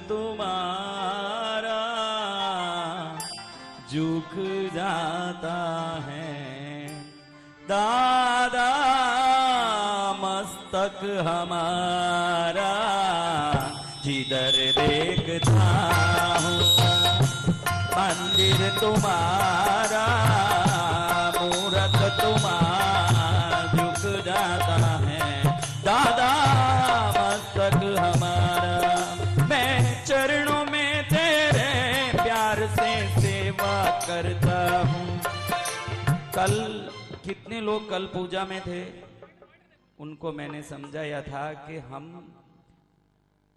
तुम्हारा झुक जाता है। दादा मस्तक हमारा जिधर देखता हूँ, मंदिर तुम्हारा मूरत तुम्हारा झुक जाता है। दादा मस्तक हमारा, मैं चरणों में तेरे प्यार से सेवा करता हूँ। कल कितने लोग कल पूजा में थे, उनको मैंने समझाया था कि हम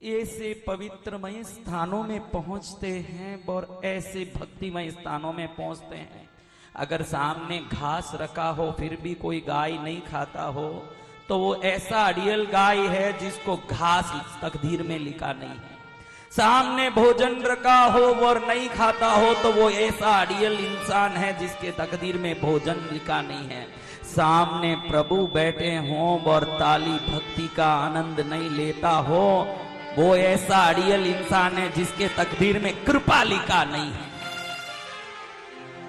ऐसे पवित्रमय स्थानों में पहुंचते हैं और ऐसे भक्तिमय स्थानों में पहुंचते हैं। अगर सामने घास रखा हो फिर भी कोई गाय नहीं खाता हो तो वो ऐसा अड़ियल गाय है जिसको घास तकदीर में लिखा नहीं है। सामने भोजन रखा हो और नहीं खाता हो तो वो ऐसा अड़ियल इंसान है जिसके तकदीर में भोजन लिखा नहीं है। सामने प्रभु बैठे हों और ताली भक्ति का आनंद नहीं लेता हो, वो ऐसा अड़ियल इंसान है जिसके तकदीर में कृपा लिखा नहीं है।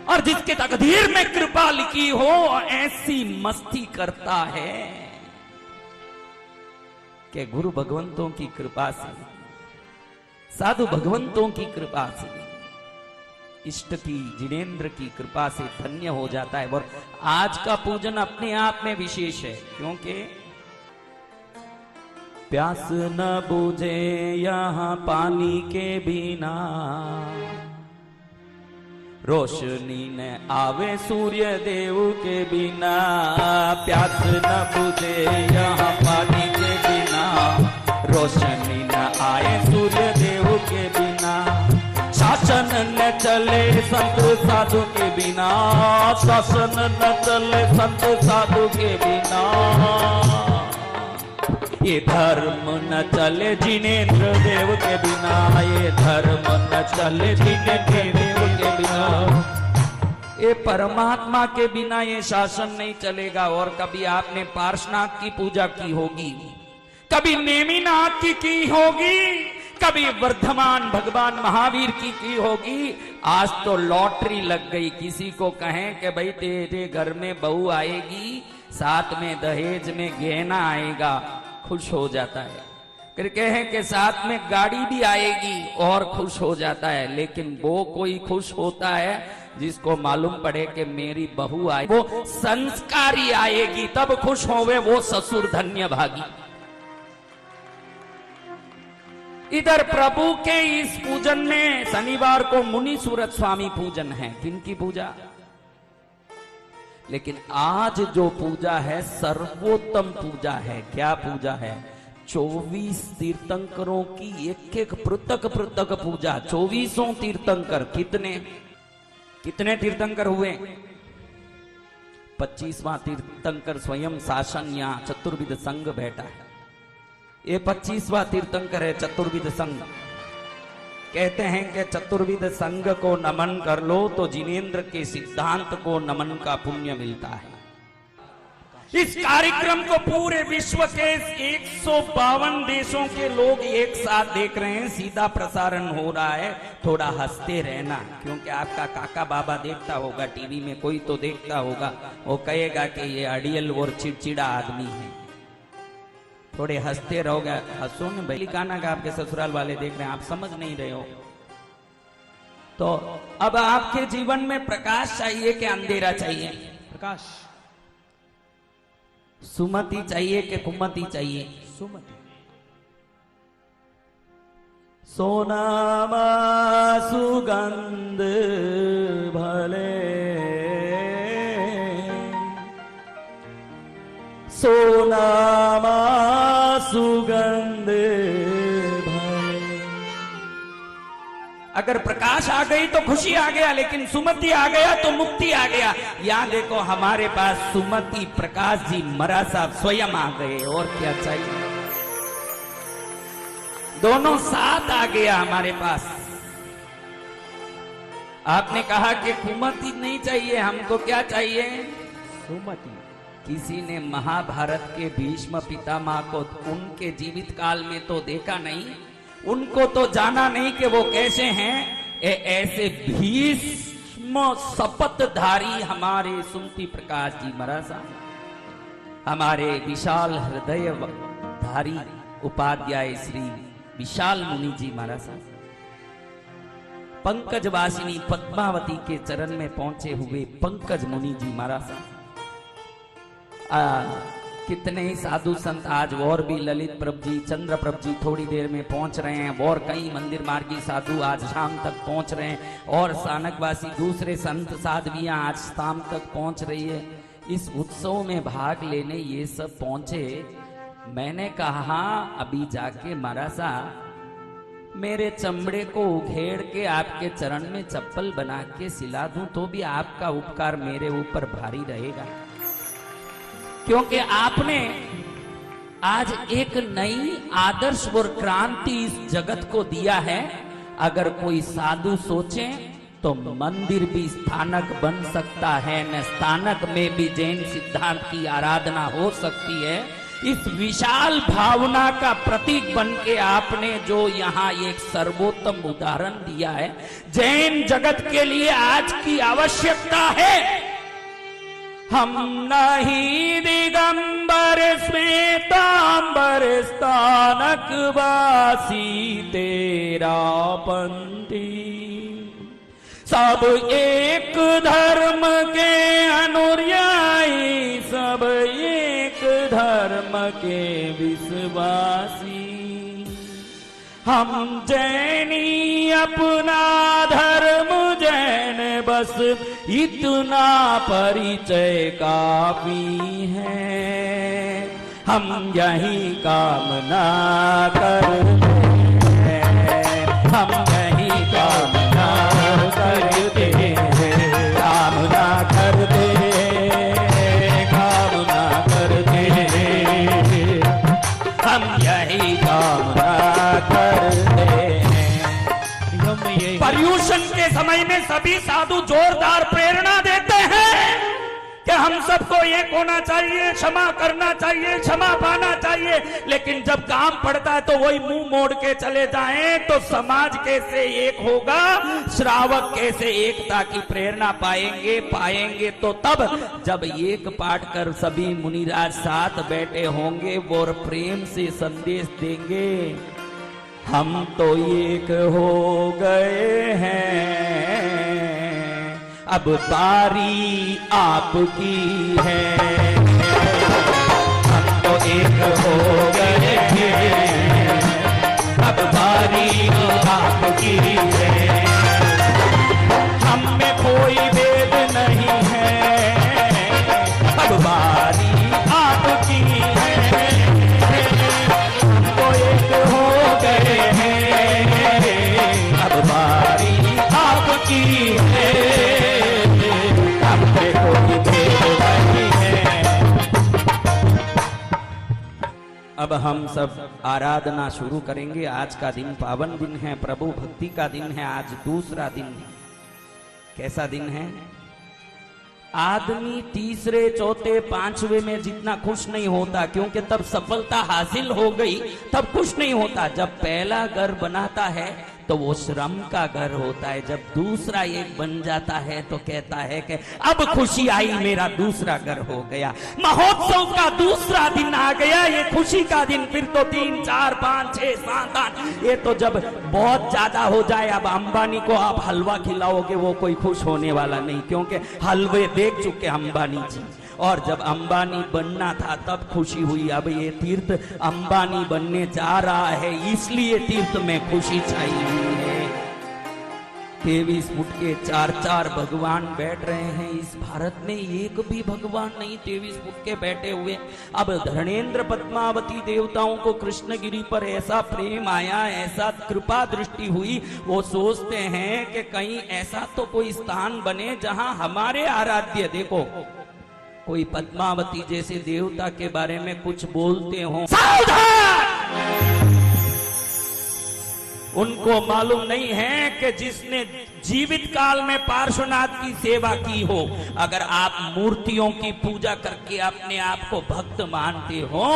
और जिसके तकदीर में कृपा लिखी हो ऐसी मस्ती करता है कि गुरु भगवंतों की कृपा से, साधु भगवंतों की कृपा से, इष्ट की जिनेंद्र की कृपा से धन्य हो जाता है। और आज का पूजन अपने आप में विशेष है क्योंकि प्यास न बुझे यहाँ पानी के बिना, रोशनी न आवे सूर्य देव के बिना। प्यास न बुझे यहाँ पानी के बिना, रोशनी न आए सूर्य देव के बिना। शासन न चले संत साधु के बिना, शासन न चले संत साधु के बिना। ये धर्म न चले जिनेंद्र देव के बिना, ये धर्म न चले जिनेंद्र देव के बिना। ये परमात्मा के बिना ये शासन नहीं चलेगा। और कभी आपने पार्श्वनाथ की पूजा की होगी, कभी नेमिनाथ की होगी, कभी वर्धमान भगवान महावीर की होगी। आज तो लॉटरी लग गई, किसी को कहें कि भाई तेरे घर में बहू आएगी, साथ में दहेज में गहना आएगा, खुश हो जाता है। फिर कहें कि साथ में गाड़ी भी आएगी और खुश हो जाता है। लेकिन वो कोई खुश होता है जिसको मालूम पड़े कि मेरी बहू आई, वो संस्कारी आएगी तब खुश होवे, वो ससुर धन्य भागी। इधर प्रभु के इस पूजन में शनिवार को मुनि सूरत स्वामी पूजन है, जिनकी पूजा। लेकिन आज जो पूजा है सर्वोत्तम पूजा है। क्या पूजा है? 24 तीर्थंकरों की एक एक पृथक पृथक पूजा। 24 तीर्थंकर कितने तीर्थंकर हुए? 25वां तीर्थंकर स्वयं शासन यहाँ चतुर्विध संघ बैठा है। ये 25वां तीर्थंकर है चतुर्विध संघ। कहते हैं कि चतुर्विध संघ को नमन कर लो तो जिनेंद्र के सिद्धांत को नमन का पुण्य मिलता है। इस कार्यक्रम को पूरे विश्व के 152 देशों के लोग एक साथ देख रहे हैं। सीधा प्रसारण हो रहा है। थोड़ा हंसते रहना, क्योंकि आपका काका बाबा देखता होगा टीवी में, कोई तो देखता होगा, वो कहेगा कि ये अड़ियल और चिड़चिड़ा आदमी है। थोड़े हंसते रहोगे। हंसो न भाई, गाना का आपके ससुराल वाले देख रहे हैं, आप समझ नहीं रहे हो। तो अब आपके जीवन में प्रकाश चाहिए कि अंधेरा चाहिए? प्रकाश। सुमति चाहिए कि कुमति चाहिए? सुमति। सोनामा सुगंध भले, सोनामा सुगंध भले। अगर प्रकाश आ गई तो खुशी आ गया, लेकिन सुमति आ गया तो मुक्ति आ गया। यहां देखो हमारे पास सुमति प्रकाश जी मरा साहब स्वयं आ गए। और क्या चाहिए? दोनों साथ आ गया हमारे पास। आपने कहा कि कुमति नहीं चाहिए, हमको क्या चाहिए? सुमति। किसी ने महाभारत के भीष्म पितामह को उनके जीवित काल में तो देखा नहीं, उनको तो जाना नहीं कि वो कैसे हैं। ऐसे भीष्म शपथधारी हमारे सुमति प्रकाश जी महाराज साहब, हमारे विशाल हृदय धारी उपाध्याय श्री विशाल मुनि जी महाराज साहब, पंकज वासिनी पद्मावती के चरण में पहुंचे हुए पंकज मुनि जी महाराज साहब, कितने ही साधु संत आज और भी ललित प्रभ जी, चंद्र प्रभ जी थोड़ी देर में पहुंच रहे हैं, और कई मंदिर मार्गी साधु आज शाम तक पहुंच रहे हैं, और सानकवासी दूसरे संत साध्वियां आज शाम तक पहुंच रही है। इस उत्सव में भाग लेने ये सब पहुंचे। मैंने कहा अभी जाके महाराज साहब मेरे चमड़े को उखेड़ के आपके चरण में चप्पल बना के सिला दूं तो भी आपका उपकार मेरे ऊपर भारी रहेगा, क्योंकि आपने आज एक नई आदर्श और क्रांति इस जगत को दिया है। अगर कोई साधु सोचे तो मंदिर भी स्थानक बन सकता है, न स्थानक में भी जैन सिद्धांत की आराधना हो सकती है। इस विशाल भावना का प्रतीक बन के आपने जो यहाँ एक सर्वोत्तम उदाहरण दिया है, जैन जगत के लिए आज की आवश्यकता है। हम नहीं दिगंबर श्वेतांबर स्थानक वासी तेरा पंथी, सब एक धर्म के अनुयायी, सब एक धर्म के विश्वासी। हम जैनी अपना धर्म जैन, बस इतना परिचय काफी है। हम यही कामना करते हैं, हम यही कामना करते हैं, कामना करते, कामना करते, हम यही कामना करते हैं। पर्यूषण के समय में सभी साधु जोरदार प्रेरणा देते हैं कि हम सबको एक होना चाहिए, क्षमा करना चाहिए, क्षमा पाना चाहिए, लेकिन जब काम पड़ता है तो वही मुंह मोड़ के चले जाएं तो समाज कैसे एक होगा, श्रावक कैसे एकता की प्रेरणा पाएंगे तो तब जब एक पाठ कर सभी मुनिराज साथ बैठे होंगे और प्रेम से संदेश देंगे, हम तो एक हो गए हैं, अब बारी आपकी है। हम तो एक हो गए हैं, अब बारी आपकी है। हम में कोई भेद नहीं है, अब बारी आपकी है। हम तो एक हो गए हैं, अब बारी आपकी है। हम में कोई भेद नहीं है। अब हम सब आराधना शुरू करेंगे। आज का दिन पावन दिन है, प्रभु भक्ति का दिन है। आज दूसरा दिन है। कैसा दिन है? आदमी तीसरे चौथे पांचवे में जितना खुश नहीं होता, क्योंकि तब सफलता हासिल हो गई, तब खुश नहीं होता। जब पहला घर बनाता है तो वो श्रम का घर होता है। जब दूसरा एक बन जाता है तो कहता है कि अब खुशी आई, मेरा दूसरा घर हो गया। महोत्सव का दूसरा दिन आ गया, ये खुशी का दिन। फिर तो 3, 4, 5, 6, 7, 8, ये तो जब बहुत ज्यादा हो जाए। अब अंबानी को आप हलवा खिलाओगे, वो कोई खुश होने वाला नहीं, क्योंकि हलवे देख चुके अंबानी जी। और जब अंबानी बनना था तब खुशी हुई। अब ये तीर्थ अंबानी बनने जा रहा है, इसलिए तीर्थ में खुशी छाई हुई है। 23 फुट के 4-4 भगवान बैठ रहे हैं। इस भारत में एक भी भगवान नहीं 23 फुट के बैठे हुए। अब धर्मेंद्र पद्मावती देवताओं को कृष्णगिरी पर ऐसा प्रेम आया, ऐसा कृपा दृष्टि हुई, वो सोचते हैं कि कहीं ऐसा तो कोई स्थान बने जहां हमारे आराध्य, देखो कोई पद्मावती जैसे देवता के बारे में कुछ बोलते हो, सावधान! उनको मालूम नहीं है कि जिसने जीवित काल में पार्श्वनाथ की सेवा की हो, अगर आप मूर्तियों की पूजा करके अपने आप को भक्त मानते हो,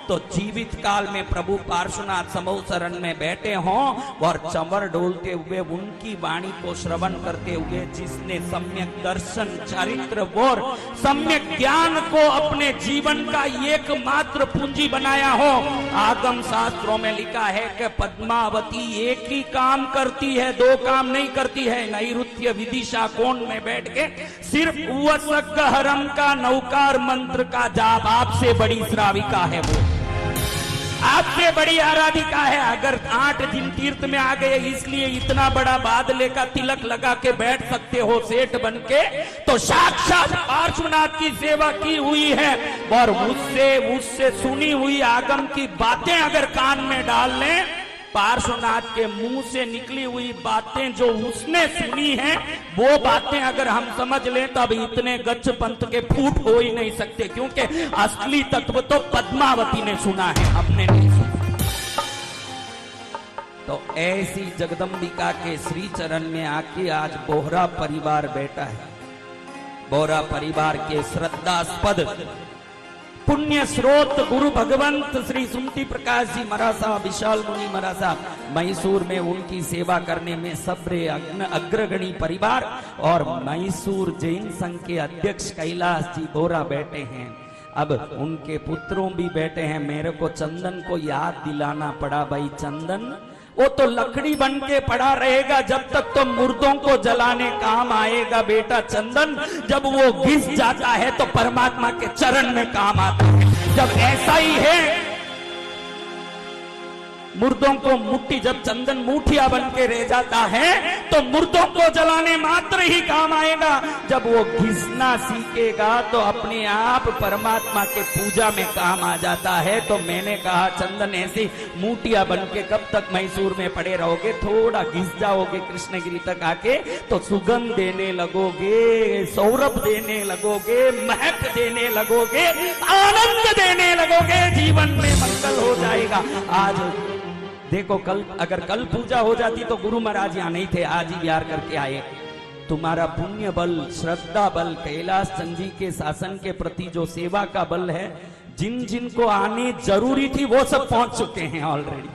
तो जीवित काल में प्रभु पार्श्वनाथ समूह शरण में बैठे हों और चंवर डोलते हुए उनकी वाणी को श्रवण करते हुए जिसने सम्यक दर्शन, चरित्र और सम्यक ज्ञान को अपने जीवन का एकमात्र पूंजी बनाया हो। आगम शास्त्रों में लिखा है कि पद्मावती एक ही काम करती है, दो काम नहीं करती है। नैऋत्य विदिशा कोण में बैठ के सिर्फ वसगहरम का नौकार मंत्र का जाप, आपसे बड़ी श्राविका है वो, आपसे बड़ी आराधिका है। अगर 8 दिन तीर्थ में आ गए इसलिए इतना बड़ा बादले का तिलक लगा के बैठ सकते हो सेठ बन के, तो साक्षात पार्श्वनाथ की सेवा की हुई है और उससे सुनी हुई आगम की बातें अगर कान में डाल लें, पार्श्वनाथ के मुंह से निकली हुई बातें जो उसने सुनी हैं, वो बातें अगर हम समझ लें तब इतने गच्छ पंथ के फूट हो ही नहीं सकते, क्योंकि असली तत्व तो पद्मावती ने सुना है, हमने नहीं सुना। तो ऐसी जगदम्बिका के श्री चरण में आके आज बोहरा परिवार बैठा है। बोहरा परिवार के श्रद्धास्पद पुण्य स्रोत गुरु भगवंत श्री सुमति प्रकाश जी महाराज साहब, विशाल मुनि महाराज साहब, मैसूर में उनकी सेवा करने में सबरे अग्रगणी परिवार और मैसूर जैन संघ के अध्यक्ष कैलाश जी बोरा बैठे हैं। अब उनके पुत्रों भी बैठे हैं। मेरे को चंदन को याद दिलाना पड़ा, भाई चंदन वो तो लकड़ी बन के पड़ा रहेगा जब तक तो मुर्दों को जलाने काम आएगा बेटा। चंदन जब वो घिस जाता है तो परमात्मा के चरण में काम आता है। जब ऐसा ही है, मुर्दों को मुट्ठी, जब चंदन मुठिया बन के रह जाता है तो मुर्दों को जलाने मात्र ही काम आएगा। जब वो घिसना सीखेगा तो अपने आप परमात्मा के पूजा में काम आ जाता है। तो मैंने कहा चंदन ऐसी मुठिया बन के कब तक मैसूर में पड़े रहोगे, थोड़ा घिस जाओगे कृष्णगिरी तक आके तो सुगंध देने लगोगे, सौरभ देने लगोगे, महक देने लगोगे, आनंद देने लगोगे, जीवन में मंगल हो जाएगा। आज देखो, कल अगर कल पूजा हो जाती तो गुरु महाराज यहाँ नहीं थे, आज ही बिहार करके आए। तुम्हारा पुण्य बल, श्रद्धा बल, कैलाश चंद जी के शासन के प्रति जो सेवा का बल है, जिन जिन को आने जरूरी थी वो सब पहुंच चुके हैं ऑलरेडी।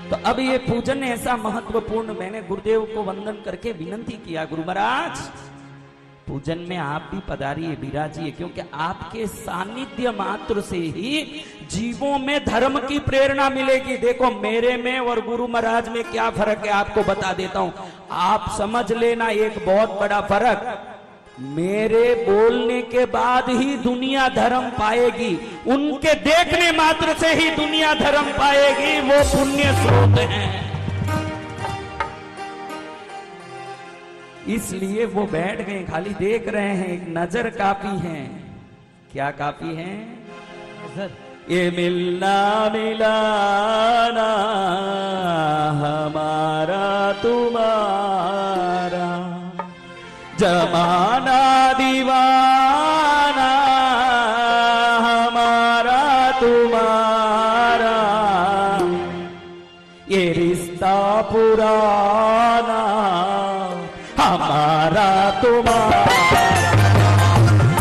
तो अब ये पूजन ऐसा महत्वपूर्ण, मैंने गुरुदेव को वंदन करके विनंती किया, गुरु महाराज पूजन में आप भी पधारिए, विराजिए, क्योंकि आपके सानिध्य मात्र से ही जीवों में धर्म की प्रेरणा मिलेगी। देखो मेरे में और गुरु महाराज में क्या फर्क है आपको बता देता हूं, आप समझ लेना एक बहुत बड़ा फर्क। मेरे बोलने के बाद ही दुनिया धर्म पाएगी, उनके देखने मात्र से ही दुनिया धर्म पाएगी। वो पुण्य स्रोत हैं, इसलिए वो बैठ गए, खाली देख रहे हैं। एक नजर काफी है। क्या काफी है? ये मिलना मिलाना हमारा तुम्हारा, जमाना दीवाना हमारा तुम्हारा, ये रिश्ता पुराना हमारा तुम्हारा,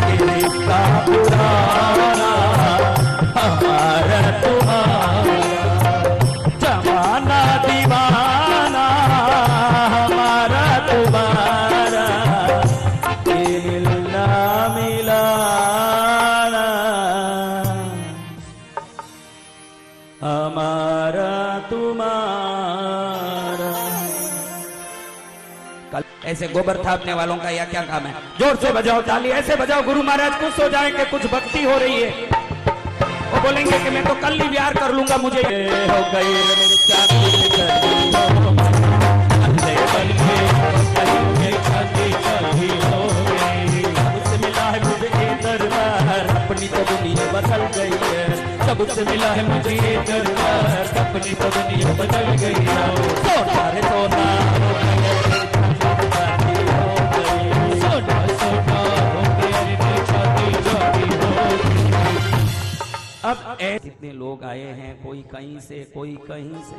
ये रिश्ता पुराना हमारा तुम्हारा, जमाना दीवाना हमारा तुम्हारा, ये मिलना मिलाना हमारा तुम्हारा। ऐसे गोबर थापने वालों का या क्या काम है? जोर से बजाओ ताली, ऐसे बजाओ, गुरु महाराज खुश हो जाएंगे, कुछ भक्ति हो रही है। वो बोलेंगे कि मैं तो कल ही प्यार कर लूंगा, मुझे हो गई मिला है मुझे दरबार, अपनी तो दुनिया बदल गई है। जब से मिला है मुझे दरबार, अपनी तो दुनिया बदल गई है। सोना रे सोना अब जितने लोग आए हैं, कोई कहीं से कोई कहीं से,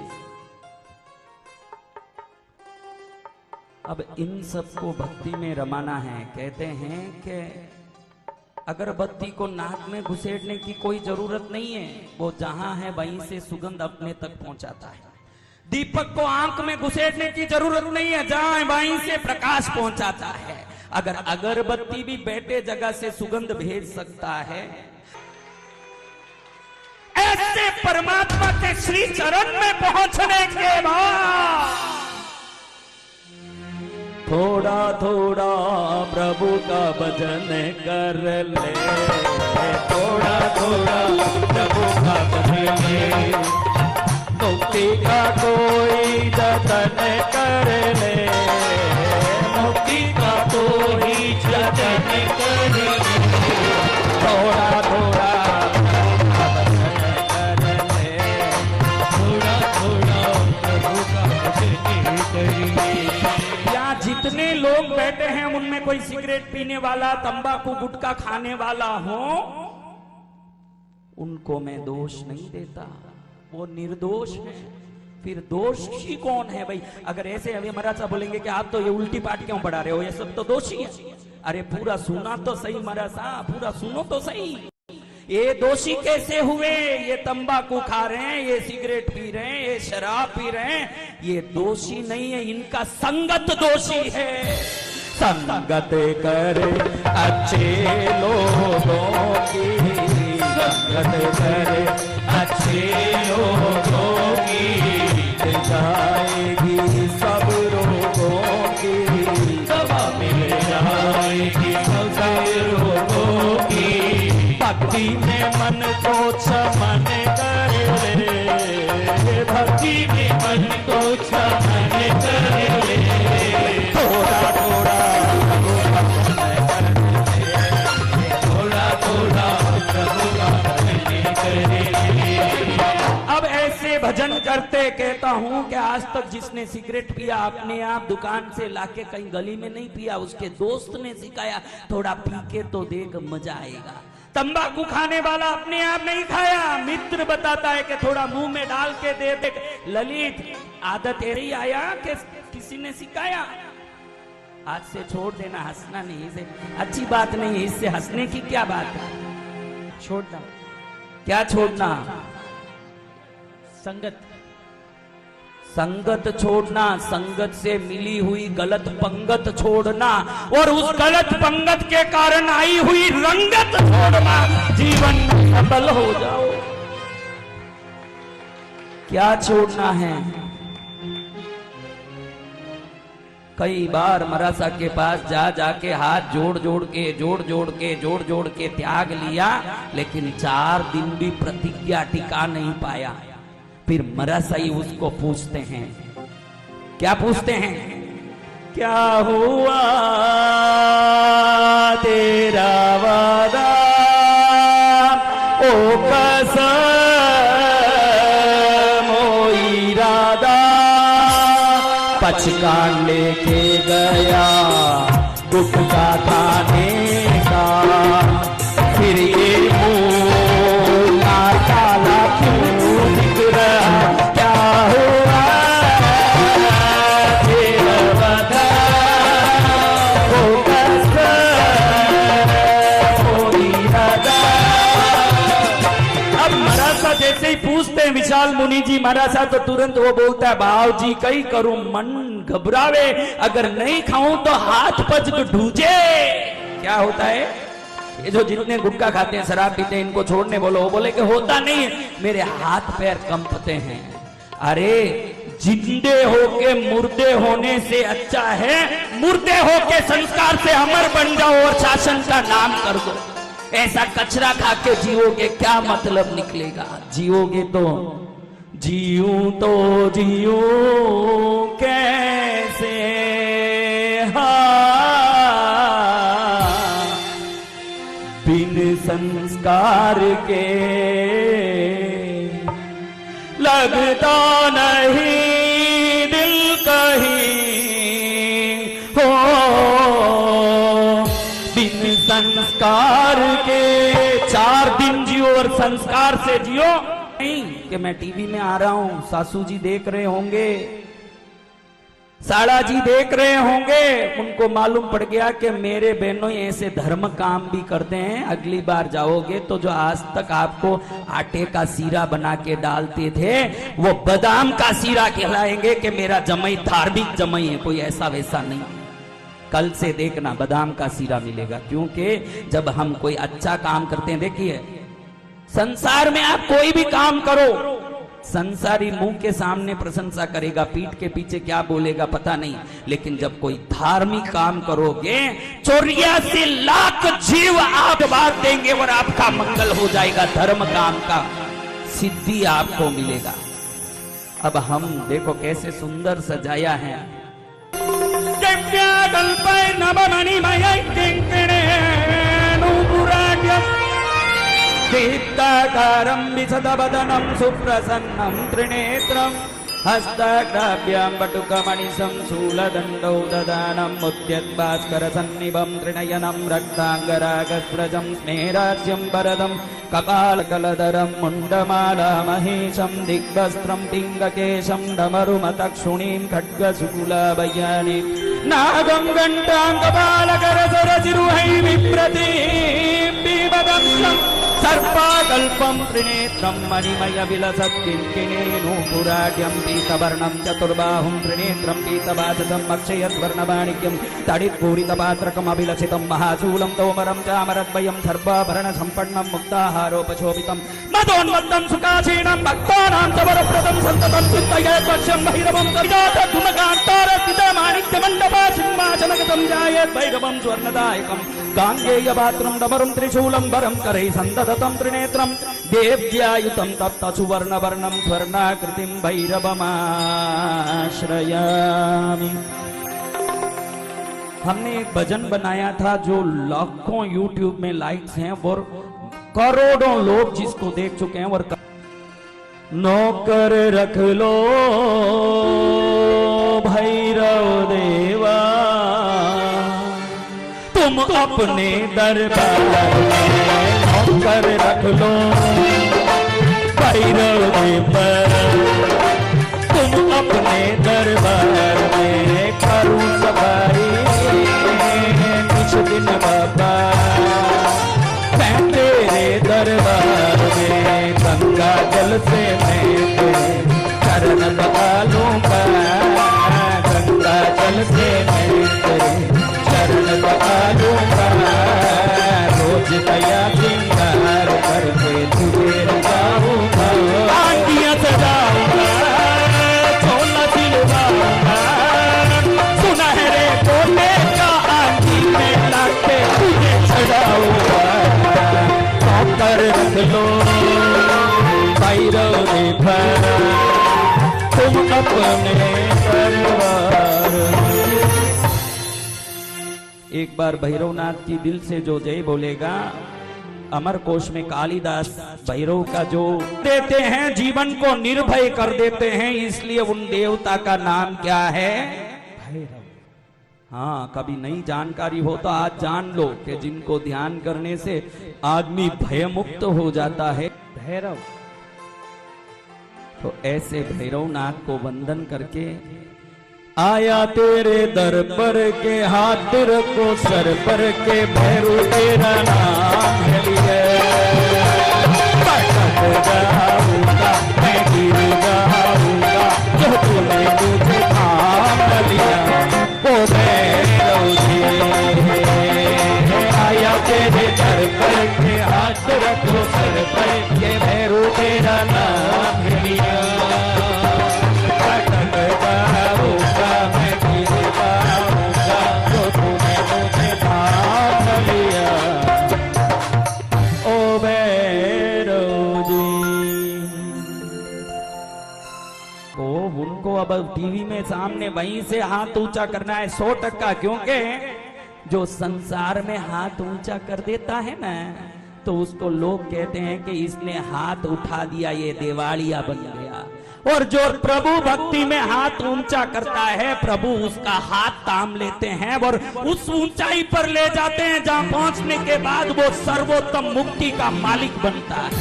अब इन सबको भक्ति में रमाना है। कहते हैं कि अगरबत्ती को नाक में घुसेड़ने की कोई जरूरत नहीं है, वो जहां है वहीं से सुगंध अपने तक पहुंचाता है। दीपक को आंख में घुसेड़ने की जरूरत नहीं है, जहां है वहीं से प्रकाश पहुंचाता है। अगर अगरबत्ती भी बैठे जगह से सुगंध भेज सकता है, ऐसे परमात्मा के श्री चरण में पहुंचने के बाद थोड़ा थोड़ा प्रभु का भजन कर ले, थोड़ा थोड़ा प्रभु का भजन ले, मुक्ति का कोई जतन कर ले, मुक्ति का कोई जतन कर ले, थोड़ा थोड़ा जितने लोग बैठे हैं उनमें कोई सिगरेट पीने वाला, तंबाकू गुटखा खाने वाला हो, उनको मैं दोष नहीं देता, वो निर्दोष है। फिर दोषी कौन है भाई? अगर ऐसे अभी महाराज साहब बोलेंगे कि आप तो ये उल्टी पाठ क्यों पढ़ा रहे हो, ये सब तो दोषी है। अरे पूरा सुना तो सही महाराज साहब, पूरा सुनो तो सही। ये दोषी कैसे हुए? ये तंबाकू खा रहे हैं, ये सिगरेट पी रहे हैं, ये शराब पी रहे हैं, ये दोषी नहीं है, इनका संगत दोषी है। संगत करे अच्छे लोगों की, संगत करे अच्छे लोगों की, जाएगी सब रोगों की, दवा मिल जाएगी सब रोगों की। भक्ति में मन को चमन कर ले, भक्ति में मन को चमन कर ले, थोड़ा थोड़ा थोड़ा थोड़ा प्रभु का भजन कर ले। अब ऐसे भजन करते कहता हूं कि आज तक जिसने सिगरेट पिया अपने आप दुकान से लाके कहीं गली में नहीं पिया, उसके दोस्त ने सिखाया थोड़ा पी के तो देख मजा आएगा। तंबाकू खाने वाला अपने आप नहीं खाया, मित्र बताता है कि थोड़ा मुंह में डाल के दे दे। ललित आदत ऐसी आया कि किसी ने सिखाया, आज से छोड़ देना, हंसना नहीं, इसे अच्छी बात नहीं है, इससे हंसने की क्या बात है? छोड़ना क्या छोड़ना? संगत, संगत छोड़ना, संगत से मिली हुई गलत पंगत छोड़ना, और उस गलत पंगत के कारण आई हुई रंगत छोड़ना, जीवन में सफल हो जाओ। क्या छोड़ना है? कई बार मरासा के पास जा जाके हाथ जोड़ जोड़ के त्याग लिया, लेकिन 4 दिन भी प्रतिज्ञा टिका नहीं पाया। फिर मरासाई उसको पूछते हैं, क्या पूछते हैं? क्या हुआ तेरा वादा, ओ कसम ओ इरादा, पचकान लेके गया गुटखा खाने का, फिर ये मुंह काला क्यों दिख रहा? क्या हुआ तेरा वादा, ओ कसम ओ इरादा। अब मरासा जैसे ही पूछते हैं विशाल मुनि जी मरासा, तो तुरंत वो बोलता है, भाव जी कई करूं मन घबरावे, अगर नहीं खाऊं तो हाथ पज ढूंढे। क्या होता है? ये जो जितने गुटखा खाते हैं, शराब पीते हैं, इनको छोड़ने बोलो, वो बोले कि होता नहीं है, मेरे हाथ पैर कंपते हैं। अरे जिंदे होके मुर्दे होने से अच्छा है मुर्दे होके संस्कार से अमर बन जाओ और शासन का नाम कर दो। ऐसा कचरा खा के जियोगे क्या मतलब निकलेगा? जियोगे तो जियूं कैसे, बिन संस्कार के लगता नहीं दिल कहीं हो, बिन संस्कार के 4 दिन जियो और संस्कार से जियो नहीं कि मैं टीवी में आ रहा हूं, सासू जी देख रहे होंगे, साड़ा जी देख रहे होंगे, उनको मालूम पड़ गया कि मेरे बहनों ऐसे धर्म काम भी करते हैं। अगली बार जाओगे तो जो आज तक आपको आटे का सीरा बना के डालते थे वो बादाम का सीरा खिलाएंगे कि मेरा जमाई धार्मिक जमाई है, कोई ऐसा वैसा नहीं। कल से देखना बादाम का सीरा मिलेगा, क्योंकि जब हम कोई अच्छा काम करते हैं, देखिए संसार में आप कोई भी काम करो, संसारी मुंह के सामने प्रशंसा करेगा, पीठ के पीछे क्या बोलेगा पता नहीं, लेकिन जब कोई धार्मिक काम करोगे 84 लाख जीव आप बात देंगे और आपका मंगल हो जाएगा, धर्म काम का सिद्धि आपको मिलेगा। अब हम देखो कैसे सुंदर सजाया है। दीप्ताकारं विशदवदनं सुप्रसन्नं त्रिनेत्रं हस्तग्राभ्यां बटुकमणिसं शूलदण्डौ ददानं मुद्यद्भास्करसन्निभं त्रिनयनं रक्ताङ्गरागस्रजं स्मेराज्यं वरदं कपालकलधरं मुण्डमालामहेशं दिग्वस्त्रं पिङ्गकेशं डमरुमतक्षुणीं खड्गशूलाभयानि नागं घण्टां कपालकरसरजिरुहै बिभ्रतीं बिभवंशं सर्पाकल्पं त्रिनेत्रं मणिमय विलसत्किङ्किणेनूपुराढ्यं पीतवर्णं चतुर्बाहुं त्रिनेत्रं पीतवाचसं अक्षयस्वर्णमाणिक्यं तडित्पूरितपात्रकम् अभिलषितं महाशूलं तोमरं चामरद्वयं सर्वाभरणसम्पन्नं मुक्ताहारोपशोभितं मदोन्मत्तं सुखासीनं भक्तानां तवरप्रदं सन्ततं चिन्तयेत् पश्यं भैरवं धुमकान्तारस्थितमाणिक्यमण्डपा सिंहासनगतं जायेत् भैरवं स्वर्णदायकं गाङ्गेयपात्रं डमरुं त्रिशूलं वरं करैः सन्ददतं त्रिनेत्रं देव्यायुतं तप्त सुवर्णवर्णं स्वर्णाकृतिं भैरवमाश्रयामि। हमने एक भजन बनाया था जो लाखों YouTube में लाइक्स हैं और करोड़ों लोग जिसको देख चुके हैं। और नौकर रख लो भैरव देवा तुम अपने दरबार में, नौकर रख लो भैरव देवा तुम अपने दरबार में, करूं सवारी कुछ दिन बाबा मैं तेरे दरबार में, गंगा जल से मैं तेरे चरण बहा लूंगा, गंगा जल से मैं तेरे चरण बहा लूंगा, रोज दया सिंगार करके तुझे रजाऊंगा, आंटियां सजाऊंगा, छोला सिलवाऊंगा, सुनहरे कोटे का आंटी में लाके तुझे सजाऊंगा, नौकर रख लो भैरव देवा तुम अपने परिवार। एक बार भैरवनाथ की दिल से जो जय बोलेगा, अमर कोश में कालिदास भैरव का जो देते हैं, जीवन को निर्भय कर देते हैं, इसलिए उन देवता का नाम क्या है? भैरव। हाँ, कभी नई जानकारी हो तो आज जान लो कि जिनको ध्यान करने से आदमी भयमुक्त हो जाता है, भैरव। तो ऐसे भैरवनाथ को वंदन करके आया तेरे दर पर के, हाथ रखो सर पर के, भैरू तेरा नाम है लिए, पटक जाऊंगा मैं गिर जाऊंगा जो तूने मुझे थाम लिया, वो भैरव जी आया तेरे दर पर के, हाथ रखो सर पर के, भैरू तेरा नाम है लिया, पटक जाऊंगा मैं गिर जाऊंगा जो तूने मुझे थाम लिया, ओ भैरव जी। तो उनको अब टीवी में सामने वहीं से हाथ ऊंचा करना है 100%, क्योंकि जो संसार में हाथ ऊंचा कर देता है ना, तो उसको लोग कहते हैं कि इसने हाथ उठा दिया, ये दिवालिया बन गया। और जो प्रभु भक्ति में हाथ ऊंचा करता है, प्रभु उसका हाथ थाम लेते हैं और उस ऊंचाई पर ले जाते हैं जहां पहुंचने के बाद वो सर्वोत्तम मुक्ति का मालिक बनता है।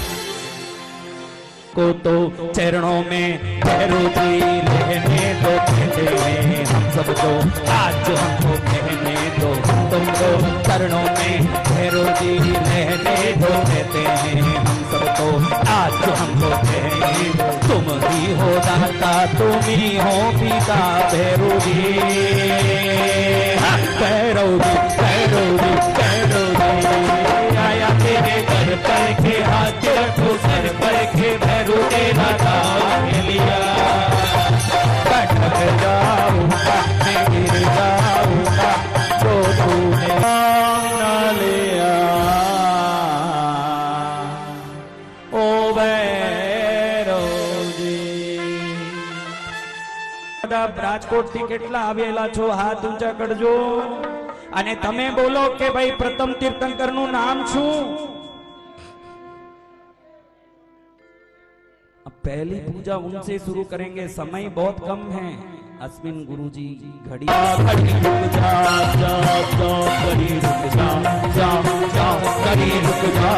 को तो चरणों में भैरव जी रहने तो कहते हैं हम सब तो आज हमको कहने दो, तुमको चरणों में भैरव जी रहने दो, कहते हैं हम सब तो आज हमको कहने दो, तुम ही हो दाता तुम ही हो पिता भैरव जी, भैरव जी भैरव जी भैरव जी। आया तेरे घर पर के हाथ रखो सर पर के भैरव तेरा नाम लिया, भटक जाऊंगा मैं गिर जाऊंगा जो तूने न लिया। ओ भैरव जी। રાજકોટ થી કેટલા આવેલા છો હાથ ઊંચા કરજો અને તમે બોલો કે ભાઈ પ્રથમ તીર્થંકર નું નામ શું? अब पहली पूजा उनसे शुरू करेंगे, समय बहुत कम है। अस्मिन गुरुजी घड़ी घड़ी रुक जा जा जा घड़ी रुक जा जा जा घड़ी रुक जा।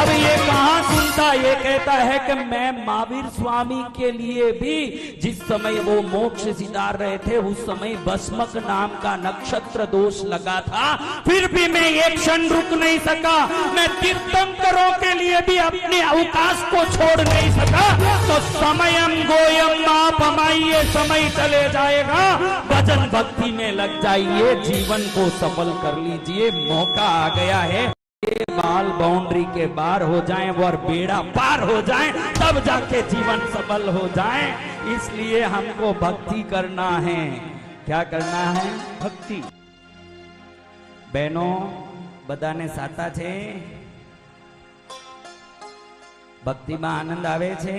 अब ये कहाँ सुनता, ये कहता है कि मैं महावीर स्वामी के लिए भी जिस समय वो मोक्ष सिधार रहे थे उस समय भस्मक नाम का नक्षत्र दोष लगा था, फिर भी मैं एक क्षण रुक नहीं सका। मैं तीर्थंकरों के लिए भी अपने अवकाश को छोड़ नहीं सका। तो समयम गोयम माप हमाइए, समय चले जाएगा, भजन भक्ति में लग जाइए, जीवन को सफल कर लीजिए। मौका आ गया है, बाल बाउंड्री के बाहर हो जाएं और बेड़ा पार हो जाएं, तब जाके जीवन सफल हो जाए। इसलिए हमको भक्ति करना है। क्या करना है? भक्ति। बहनों बधाने साथा छे, भक्ति में आनंद आवे छे।